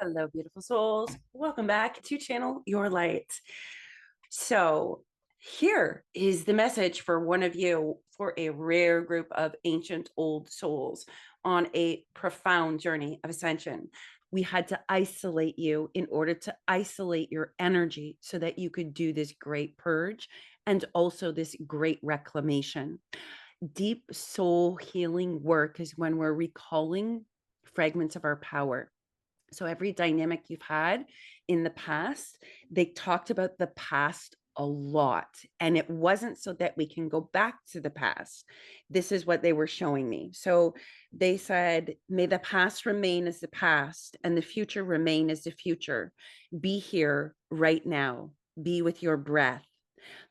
Hello, beautiful souls. Welcome back to Channel Your Light. So, here is the message for one of you for a rare group of ancient old souls on a profound journey of ascension. We had to isolate you in order to isolate your energy so that you could do this great purge and also this great reclamation. Deep soul healing work is when we're recalling fragments of our power. So every dynamic you've had in the past, they talked about the past a lot. And it wasn't so that we can go back to the past. This is what they were showing me. So they said, may the past remain as the past and the future remain as the future. Be here right now. Be with your breath.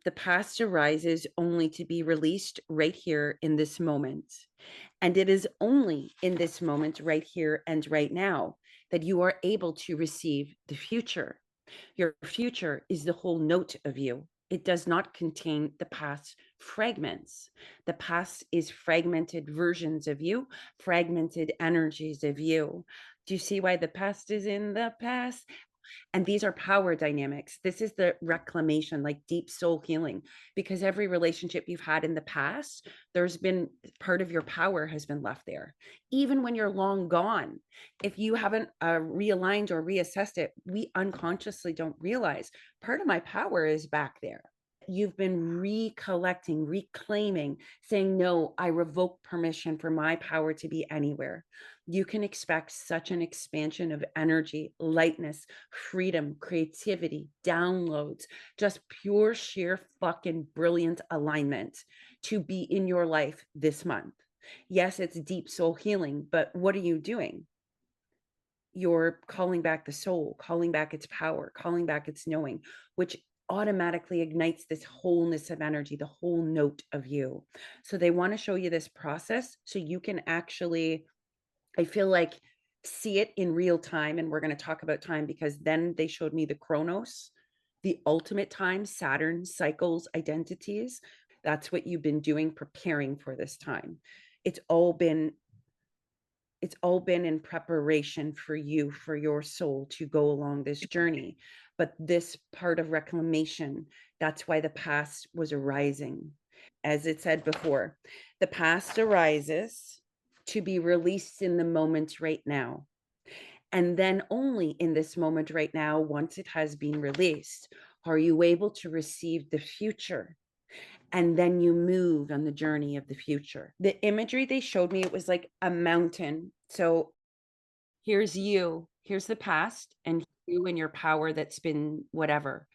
The past arises only to be released right here in this moment. And it is only in this moment, right here and right now, that you are able to receive the future. Your future is the whole note of you. It does not contain the past fragments. The past is fragmented versions of you, fragmented energies of you. Do you see why the past is in the past? And these are power dynamics. This is the reclamation, like deep soul healing, because every relationship you've had in the past, there's been part of your power has been left there. Even when you're long gone, if you haven't realigned or reassessed it, we unconsciously don't realize part of my power is back there. You've been recollecting, reclaiming, saying, no, I revoke permission for my power to be anywhere. You can expect such an expansion of energy, lightness, freedom, creativity, downloads, just pure, sheer, fucking brilliant alignment to be in your life this month. Yes, it's deep soul healing, but what are you doing? You're calling back the soul, calling back its power, calling back its knowing, which automatically ignites this wholeness of energy, the whole note of you. So they want to show you this process so you can actually, I feel like, see it in real time. And we're going to talk about time because then they showed me the Chronos, the ultimate time, Saturn cycles, identities. That's what you've been doing, preparing for this time. It's all been in preparation for you, for your soul to go along this journey. But this part of reclamation, that's why the past was arising. As it said before, the past arises to be released in the moment right now. And then only in this moment right now, once it has been released, are you able to receive the future. And then you move on the journey of the future. The imagery they showed me, it was like a mountain. So here's you, here's the past, and you and your power that's been whatever.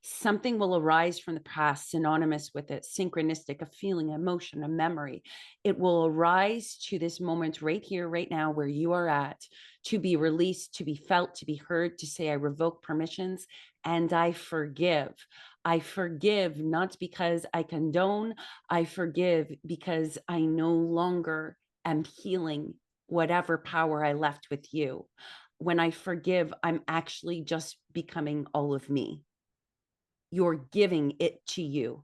Something will arise from the past, synonymous with it, synchronistic, a feeling, emotion, a memory. It will arise to this moment right here, right now, where you are at, to be released, to be felt, to be heard, to say, I revoke permissions and I forgive. I forgive not because I condone, I forgive because I no longer am healing whatever power I left with you. When I forgive, I'm actually just becoming all of me. You're giving it to you.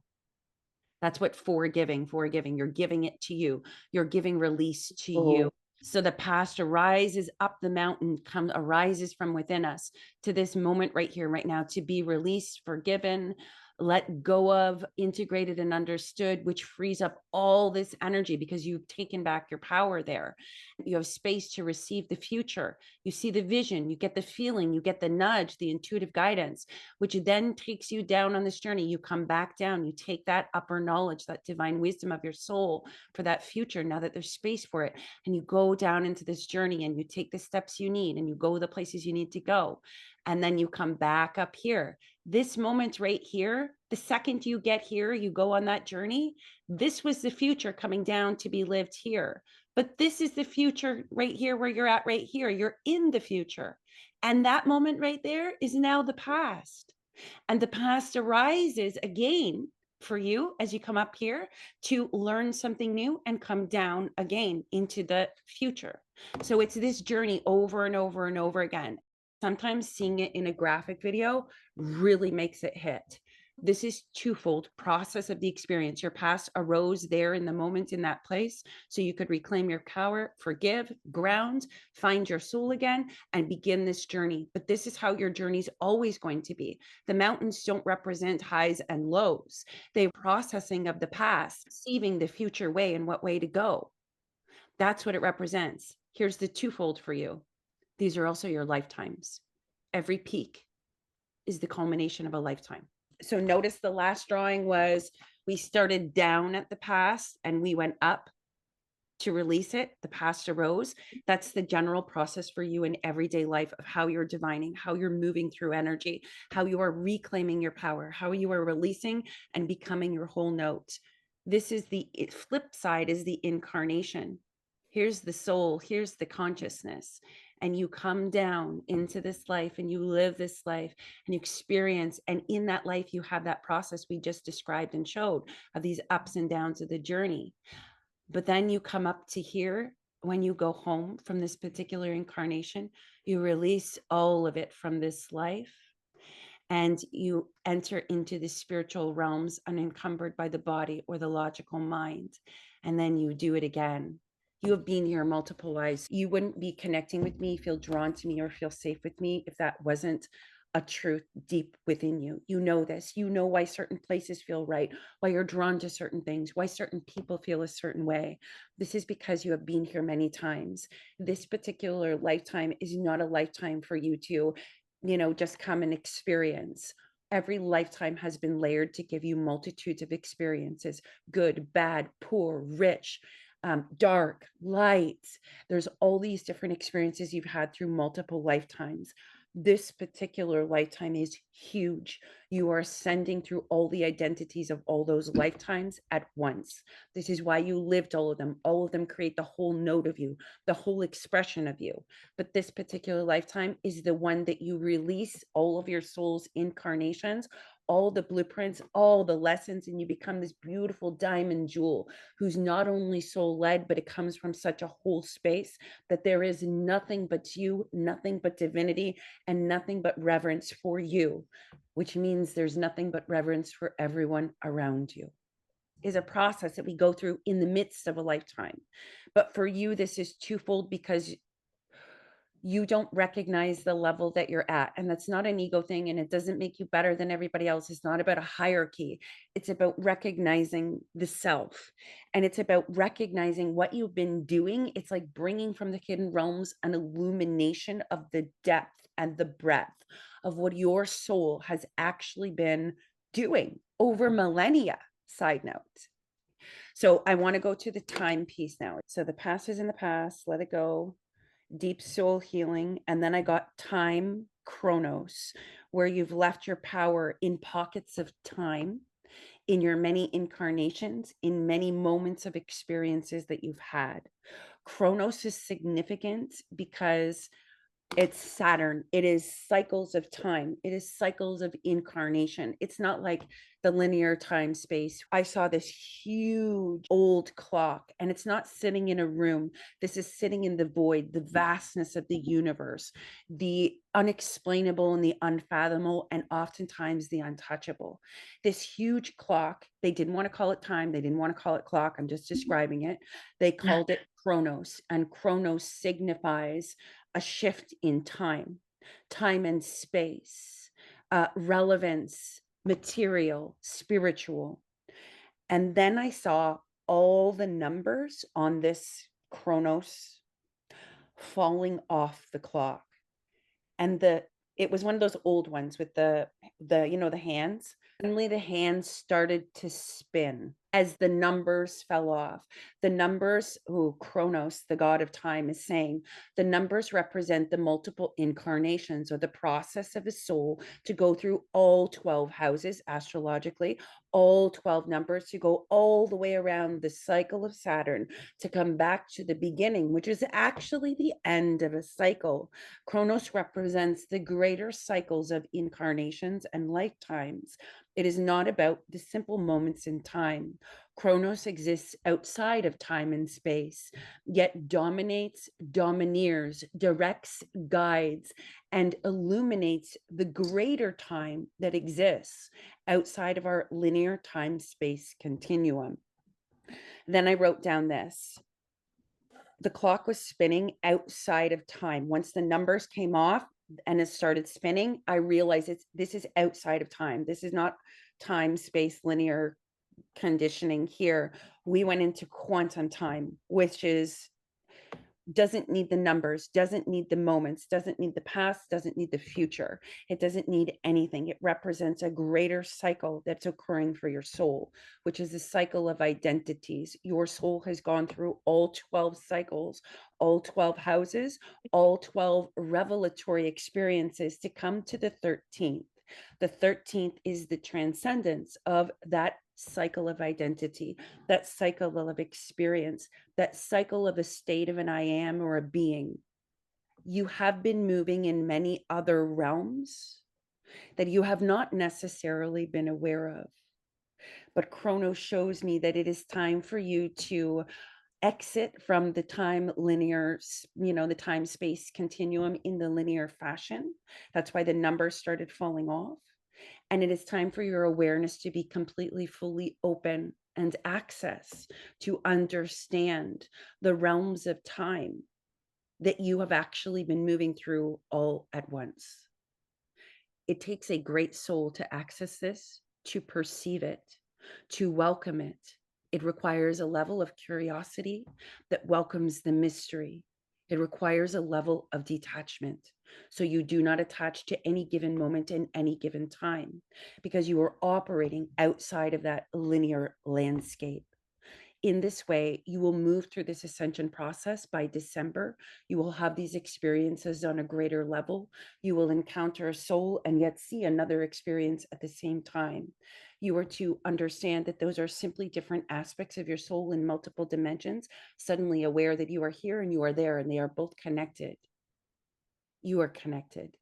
That's what forgiving, you're giving it to you. You're giving release to you. So the past arises up the mountain, arises from within us to this moment right here, right now, to be released, forgiven, let go of, integrated and understood, which frees up all this energy because you've taken back your power there. You have space to receive the future. You see the vision, you get the feeling, you get the nudge, the intuitive guidance, which then takes you down on this journey. You come back down, you take that upper knowledge, that divine wisdom of your soul for that future, now that there's space for it, and you go down into this journey and you take the steps you need and you go the places you need to go. And then you come back up here. This moment right here, the second you get here, you go on that journey. This was the future coming down to be lived here. But this is the future right here where you're at right here. You're in the future. And that moment right there is now the past. And the past arises again for you as you come up here to learn something new and come down again into the future. So it's this journey over and over and over again. Sometimes seeing it in a graphic video really makes it hit. This is twofold process of the experience. Your past arose there in the moment in that place, so you could reclaim your power, forgive, ground, find your soul again, and begin this journey. But this is how your journey is always going to be. The mountains don't represent highs and lows. They're processing of the past, perceiving the future way and what way to go. That's what it represents. Here's the twofold for you. These are also your lifetimes. Every peak is the culmination of a lifetime. So notice the last drawing was we started down at the past and we went up to release it. The past arose. That's the general process for you in everyday life of how you're divining, how you're moving through energy, how you are reclaiming your power, how you are releasing and becoming your whole note. This is the flip side, is the incarnation. Here's the soul, here's the consciousness. And you come down into this life and you live this life and you experience. And in that life, you have that process we just described and showed of these ups and downs of the journey. But then you come up to here. When you go home from this particular incarnation, you release all of it from this life and you enter into the spiritual realms unencumbered by the body or the logical mind. And then you do it again. You have been here multiple lives. You wouldn't be connecting with me, feel drawn to me, or feel safe with me if that wasn't a truth deep within you. You know this. You know why certain places feel right, why you're drawn to certain things, why certain people feel a certain way. This is because you have been here many times. This particular lifetime is not a lifetime for you to, just come and experience. Every lifetime has been layered to give you multitudes of experiences, good, bad, poor, rich, dark, light. There's all these different experiences you've had through multiple lifetimes. This particular lifetime is huge. You are ascending through all the identities of all those lifetimes at once. This is why you lived all of them. All of them create the whole note of you, the whole expression of you. But this particular lifetime is the one that you release all of your soul's incarnations, all the blueprints, all the lessons, and you become this beautiful diamond jewel who's not only soul led, but it comes from such a whole space that there is nothing but you, nothing but divinity, and nothing but reverence for you, which means there's nothing but reverence for everyone around you. Is a process that we go through in the midst of a lifetime. But for you, this is twofold because you don't recognize the level that you're at. And that's not an ego thing. And it doesn't make you better than everybody else. It's not about a hierarchy. It's about recognizing the self. And it's about recognizing what you've been doing. It's like bringing from the hidden realms an illumination of the depth and the breadth of what your soul has actually been doing over millennia. Side note. So I want to go to the time piece now. So the past is in the past. Let it go. Deep soul healing. And then I got time, Chronos, where you've left your power in pockets of time, in your many incarnations, in many moments of experiences that you've had. Chronos is significant because it's Saturn. It is cycles of time. It is cycles of incarnation. It's not like the linear time space. I saw this huge old clock, and it's not sitting in a room. This is sitting in the void, the vastness of the universe, the unexplainable and the unfathomable, and oftentimes the untouchable. This huge clock, they didn't want to call it time. They didn't want to call it clock. I'm just describing it. They called it Chronos, and Chronos signifies a shift in time, time and space, relevance, material, spiritual. And then I saw all the numbers on this Chronos falling off the clock. And it was one of those old ones with the hands. Suddenly the hands started to spin as the numbers fell off. The numbers, Kronos, the god of time, is saying the numbers represent the multiple incarnations or the process of a soul to go through all 12 houses astrologically, all 12 numbers to go all the way around the cycle of Saturn to come back to the beginning, which is actually the end of a cycle. Kronos represents the greater cycles of incarnations and lifetimes. It is not about the simple moments in time. Chronos exists outside of time and space, yet dominates, domineers, directs, guides, and illuminates the greater time that exists outside of our linear time space continuum. Then I wrote down this. The clock was spinning outside of time. Once the numbers came off and it started spinning, I realized this is outside of time. This is not time, space, linear conditioning here. We went into quantum time, which is doesn't need the numbers, doesn't need the moments, doesn't need the past, doesn't need the future. It doesn't need anything. It represents a greater cycle that's occurring for your soul, which is the cycle of identities. Your soul has gone through all 12 cycles, all 12 houses, all 12 revelatory experiences to come to the 13th. The 13th is the transcendence of that cycle of identity, that cycle of experience, that cycle of a state of an I am or a being. You have been moving in many other realms that you have not necessarily been aware of. But Chronos shows me that it is time for you to exit from the time linear, the time space continuum in the linear fashion. That's why the numbers started falling off. And it is time for your awareness to be completely, fully open and access to understand the realms of time that you have actually been moving through all at once. It takes a great soul to access this, to perceive it, to welcome it. It requires a level of curiosity that welcomes the mystery. It requires a level of detachment. So you do not attach to any given moment in any given time because you are operating outside of that linear landscape. In this way, you will move through this ascension process by December. You will have these experiences on a greater level. You will encounter a soul and yet see another experience at the same time. You are to understand that those are simply different aspects of your soul in multiple dimensions, suddenly aware that you are here and you are there and they are both connected. You are connected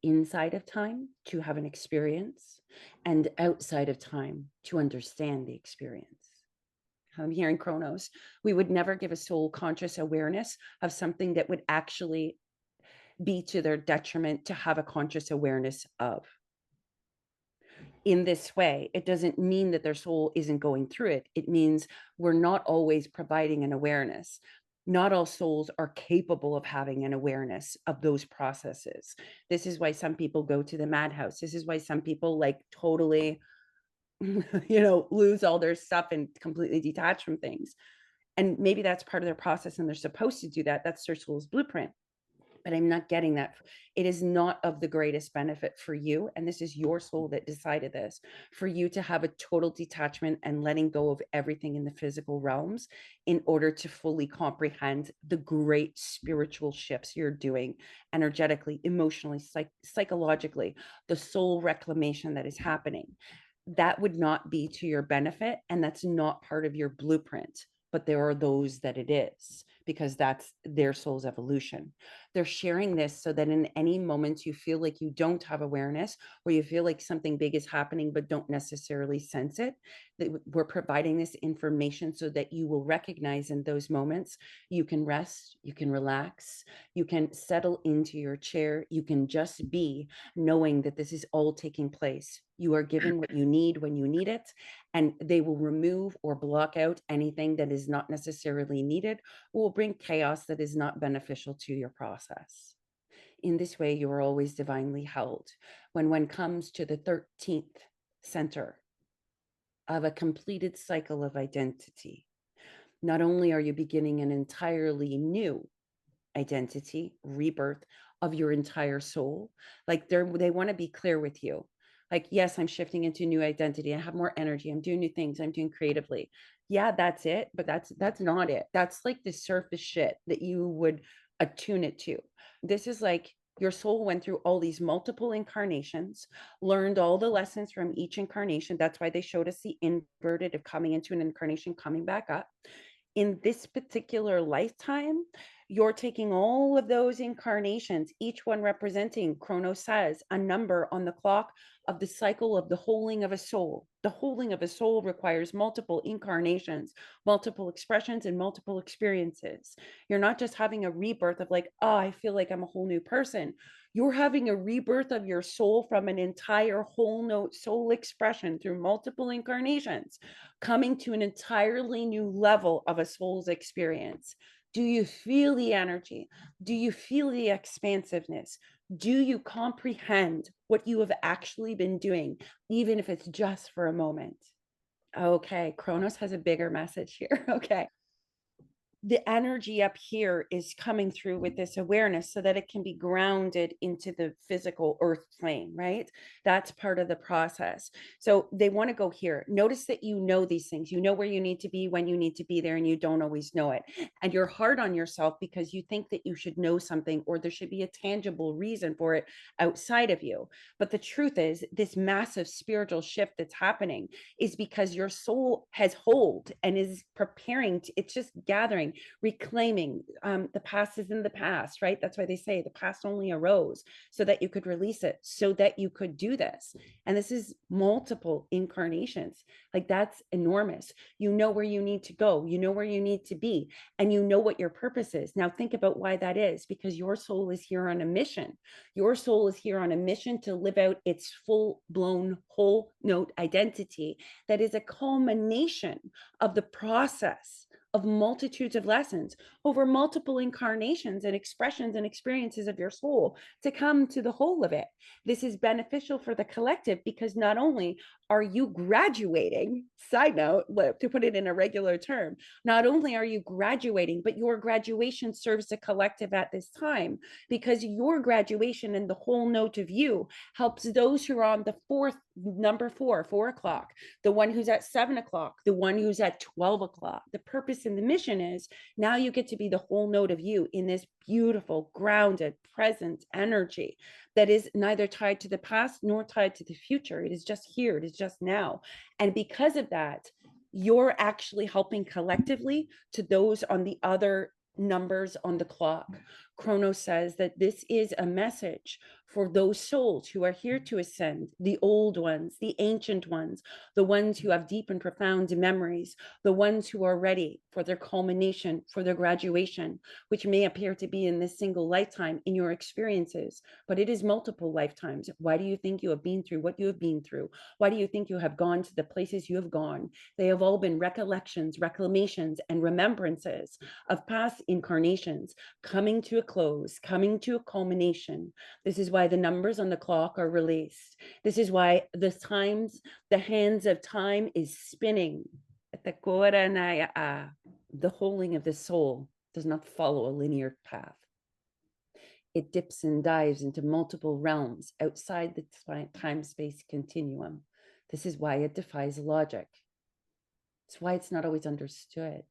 inside of time to have an experience and outside of time to understand the experience. I'm hearing Chronos. We would never give a soul conscious awareness of something that would actually be to their detriment to have a conscious awareness of. In this way, it doesn't mean that their soul isn't going through it. It means we're not always providing an awareness. Not all souls are capable of having an awareness of those processes. This is why some people go to the madhouse. This is why some people like totally lose all their stuff and completely detach from things. And maybe that's part of their process and they're supposed to do that. That's their soul's blueprint. But I'm not getting that. It is not of the greatest benefit for you. And this is your soul that decided this, for you to have a total detachment and letting go of everything in the physical realms in order to fully comprehend the great spiritual shifts you're doing energetically, emotionally, psychologically, the soul reclamation that is happening. That would not be to your benefit. And that's not part of your blueprint. But there are those that it is because that's their soul's evolution. They're sharing this so that in any moment you feel like you don't have awareness or you feel like something big is happening but don't necessarily sense it, that we're providing this information so that you will recognize in those moments you can rest, you can relax, you can settle into your chair, you can just be, knowing that this is all taking place. You are given what you need when you need it, and they will remove or block out anything that is not necessarily needed or will bring chaos that is not beneficial to your process. In this way, you are always divinely held. When one comes to the 13th center of a completed cycle of identity, not only are you beginning an entirely new identity, rebirth of your entire soul, like they want to be clear with you. Like, yes, I'm shifting into new identity. I have more energy. I'm doing new things. I'm doing creatively. Yeah, that's it. But that's not it. That's like the surface shit that you would attune it to. This is like your soul went through all these multiple incarnations, learned all the lessons from each incarnation. That's why they showed us the inverted of coming into an incarnation, coming back up. In this particular lifetime, You're taking all of those incarnations, each one representing, Chronos says, a number on the clock of the cycle of the holding of a soul. The holding of a soul requires multiple incarnations, multiple expressions, and multiple experiences. You're not just having a rebirth of like, oh, I feel like I'm a whole new person. You're having a rebirth of your soul from an entire whole note soul expression through multiple incarnations, coming to an entirely new level of a soul's experience. Do you feel the energy? Do you feel the expansiveness? Do you comprehend what you have actually been doing, even if it's just for a moment? Okay, Kronos has a bigger message here. Okay. The energy up here is coming through with this awareness so that it can be grounded into the physical earth plane, right? That's part of the process. So they want to go here. Notice that you know these things. You know where you need to be, when you need to be there, and you don't always know it. And you're hard on yourself because you think that you should know something or there should be a tangible reason for it outside of you. But the truth is, this massive spiritual shift that's happening is because your soul has hold and is preparing to, it's just gathering, reclaiming. The past is in the past, right? That's why they say the past only arose so that you could release it, so that you could do this. And this is multiple incarnations. Like, that's enormous. You know where you need to go, you know where you need to be, and you know what your purpose is. Now think about why that is, because your soul is here on a mission. Your soul is here on a mission to live out its full-blown whole note identity that is a culmination of the process of multitudes of lessons over multiple incarnations and expressions and experiences of your soul to come to the whole of it. This is beneficial for the collective because not only are you graduating, side note, to put it in a regular term, not only are you graduating, but your graduation serves the collective at this time, because your graduation and the whole note of you helps those who are on the number 4 o'clock, the one who's at 7 o'clock, the one who's at 12 o'clock. The purpose and the mission is now you get to be the whole note of you in this beautiful, grounded, present energy that is neither tied to the past nor tied to the future. It is just here, it is just now. And because of that, you're actually helping collectively to those on the other numbers on the clock. Chronos says that this is a message for those souls who are here to ascend, the old ones, the ancient ones, the ones who have deep and profound memories, the ones who are ready for their culmination, for their graduation, which may appear to be in this single lifetime in your experiences, but it is multiple lifetimes. Why do you think you have been through what you have been through? Why do you think you have gone to the places you have gone? They have all been recollections, reclamations, and remembrances of past incarnations coming to a close, coming to a culmination. This is why the numbers on the clock are released. This is why the hands of time is spinning. The holding of the soul does not follow a linear path. It dips and dives into multiple realms outside the time-space continuum. This is why it defies logic. It's why it's not always understood.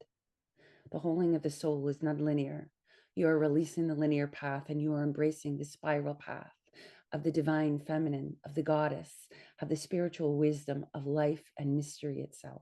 The holding of the soul is not linear. You are releasing the linear path and you are embracing the spiral path of the divine feminine, of the goddess, of the spiritual wisdom of life and mystery itself.